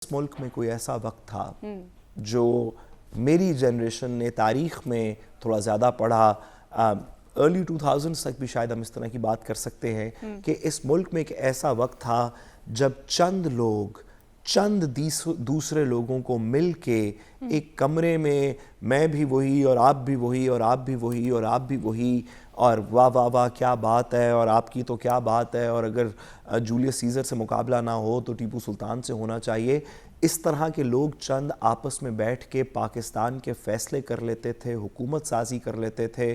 اس ملک میں کوئی ایسا وقت تھا جو میری جنریشن نے تاریخ میں تھوڑا زیادہ پڑھا، ارلی 2000s تک بھی شاید ہم اس طرح کی بات کر سکتے ہیں کہ اس ملک میں ایک ایسا وقت تھا جب چند لوگ دوسرے لوگوں کو مل کے ایک کمرے میں بھی وہی اور آپ بھی وہی اور آپ بھی وہی اور آپ بھی وہی اور واہ واہ واہ کیا بات ہے اور آپ کی تو کیا بات ہے اور اگر جولیس سیزر سے مقابلہ نہ ہو تو ٹیپو سلطان سے ہونا چاہیے، اس طرح کے لوگ چند آپس میں بیٹھ کے پاکستان کے فیصلے کر لیتے تھے، حکومت سازی کر لیتے تھے۔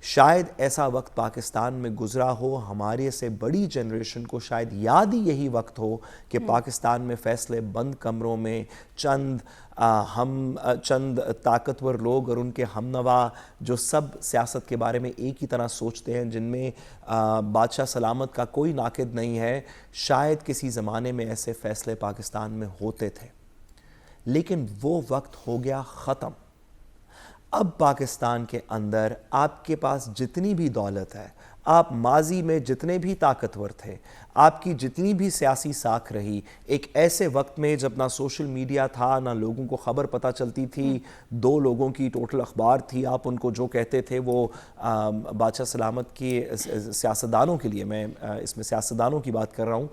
شاید ایسا وقت پاکستان میں گزرا ہو، ہمارے سے بڑی جنریشن کو شاید یاد ہی یہی وقت ہو کہ پاکستان میں فیصلے بند کمروں میں چند طاقتور لوگ اور ان کے ہم نوا جو سب سیاست کے بارے میں ایک ہی طرح سوچتے ہیں، جن میں بادشاہ سلامت کا کوئی ناقد نہیں ہے، شاید کسی زمانے میں ایسے فیصلے پاکستان میں ہوتے تھے، لیکن وہ وقت ہو گیا ختم۔ اب پاکستان کے اندر آپ کے پاس جتنی بھی دولت ہے، آپ ماضی میں جتنے بھی طاقتور تھے، آپ کی جتنی بھی سیاسی ساکھ رہی، ایک ایسے وقت میں جب نہ سوشل میڈیا تھا، نہ لوگوں کو خبر پتہ چلتی تھی، 2 لوگوں کی ٹوٹل اخبار تھی، آپ ان کو جو کہتے تھے وہ بادشاہ سلامت کی سیاستدانوں کے لیے، میں اس میں سیاستدانوں کی بات کر رہا ہوں،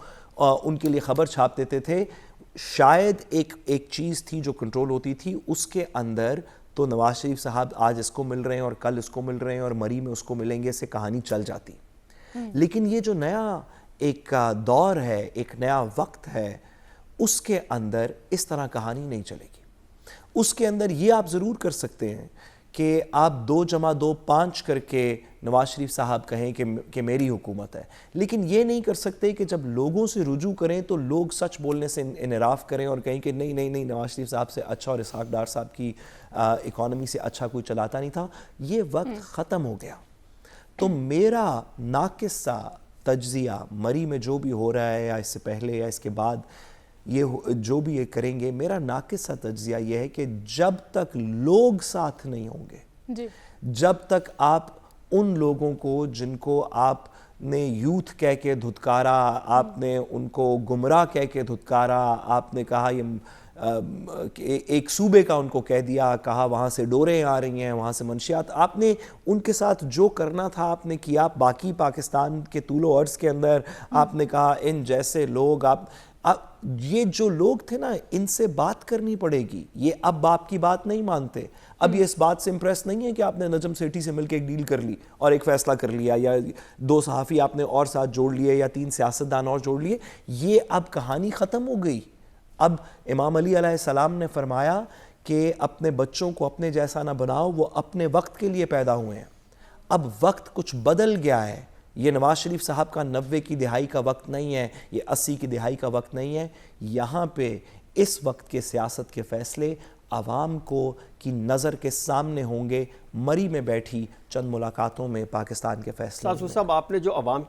ان کے لیے خبر چھاپ دیتے تھے۔ شاید ایک چیز تھی جو کنٹرول ہوتی تھی، اس کے اندر تو نواز شریف صاحب آج اس کو مل رہے ہیں اور کل اس کو مل رہے ہیں اور مری میں اس کو ملیں گے سے کہانی چل جاتی، لیکن یہ جو نیا ایک دور ہے، ایک نیا وقت ہے، اس کے اندر اس طرح کہانی نہیں چلے گی۔ اس کے اندر یہ آپ ضرور کر سکتے ہیں کہ آپ 2+2 5 کر کے نواز شریف صاحب کہیں کہ میری حکومت ہے، لیکن یہ نہیں کر سکتے کہ جب لوگوں سے رجوع کریں تو لوگ سچ بولنے سے انحراف کریں اور کہیں کہ نہیں نواز شریف صاحب سے اچھا اور اسحاق ڈار صاحب کی اکانومی سے اچھا کوئی چلاتا نہیں تھا۔ یہ وقت ختم ہو گیا۔ تو میرا ناقص سا تجزیہ مری میں جو بھی ہو رہا ہے یا اس سے پہلے یا اس کے بعد یہ جو بھی یہ کریں گے، میرا ناقص سا تجزیہ یہ ہے کہ جب تک لوگ ساتھ نہیں ہوں گے، جب تک آپ ان لوگوں کو جن کو آپ نے یوتھ کہہ کے دھتکارا، آپ نے ان کو گمراہ کہہ کے دھتکارا، آپ نے کہا یہ ایک صوبے کا ان کو کہہ دیا، کہا وہاں سے ڈوریں آ رہی ہیں، وہاں سے منشیات، آپ نے ان کے ساتھ جو کرنا تھا آپ نے کیا۔ باقی پاکستان کے طول و عرض کے اندر آپ نے کہا ان جیسے لوگ یہ جو لوگ تھے نا، ان سے بات کرنی پڑے گی۔ یہ اب آپ کی بات نہیں مانتے، اب یہ اس بات سے امپریس نہیں ہے کہ آپ نے نجم سیٹھی سے مل کے ایک ڈیل کر لی اور ایک فیصلہ کر لیا، یا 2 صحافی آپ نے اور ساتھ جوڑ لیے یا 3 سیاستدان اور جوڑ لیے۔ یہ اب کہانی ختم ہو گئی۔ اب امام علی علیہ السلام نے فرمایا کہ اپنے بچوں کو اپنے جیسا نہ بناؤ، وہ اپنے وقت کے لیے پیدا ہوئے ہیں۔ اب وقت کچھ بدل گیا ہے۔ یہ نواز شریف صاحب کا 90 کی دہائی کا وقت نہیں ہے، یہ 80 کی دہائی کا وقت نہیں ہے۔ یہاں پہ اس وقت کے سیاست کے فیصلے عوام کی نظر کے سامنے ہوں گے، مری میں بیٹھی چند ملاقاتوں میں پاکستان کے فیصلے۔ صاحب آپ نے جو عوام